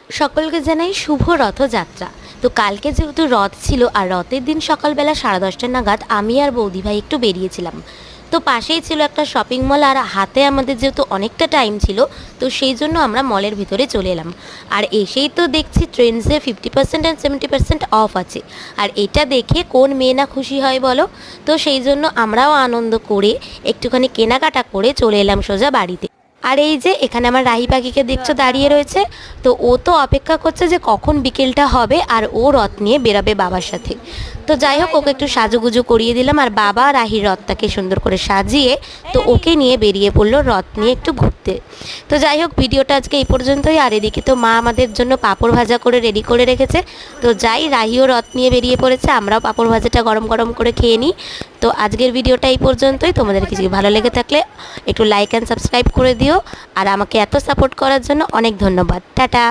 সকলকে জানাই শুভ রথযাত্রা। তো কালকে যেহেতু রথ ছিল আর রথের দিন সকালবেলা 10:30 নাগাদ আমি আর বৌদি ভাই একটু বেরিয়েছিলাম। তো পাশেই ছিল একটা শপিং মল আর হাতে আমাদের যেহেতু অনেকটা টাইম ছিল, তো সেই জন্য আমরা মলের ভিতরে চলে এলাম। আর এসেই তো দেখছি ট্রেন্ডসে 50% অ্যান্ড 70% অফ আছে। আর এটা দেখে কোন মেয়ে না খুশি হয় বলো? তো সেই জন্য আমরাও আনন্দ করে একটুখানি কেনাকাটা করে চলে এলাম সোজা বাড়িতে। আর এই যে এখানে আমার রাহি পাখিকে দেখছো দাঁড়িয়ে রয়েছে। তো ও তো অপেক্ষা করছে যে কখন বিকেলটা হবে আর ও রথ নিয়ে বেরোবে বাবার সাথে। তো যাই হোক, ওকে একটু সাজুগুজু করিয়ে দিলাম আর বাবা রাহির রথটাকে সুন্দর করে সাজিয়ে তো ওকে নিয়ে বেরিয়ে পড়লো রথ নিয়ে একটু ঘুরতে। তো যাই হোক, ভিডিওটা আজকে এই পর্যন্তই। আর এদিকে তো মা আমাদের জন্য পাঁপড় ভাজা করে রেডি করে রেখেছে। তো যাই, রাহিও রথ নিয়ে বেরিয়ে পড়েছে, আমরাও পাঁপড় ভাজাটা গরম গরম করে খেয়ে নিই। তো আজকের ভিডিওটা এই পর্যন্তই। তোমাদের কিছু ভালো লেগে থাকলে একটু লাইক অ্যান্ড সাবস্ক্রাইব করে দিও। আর আমাকে এত সাপোর্ট করার জন্য অনেক ধন্যবাদ। টাটা।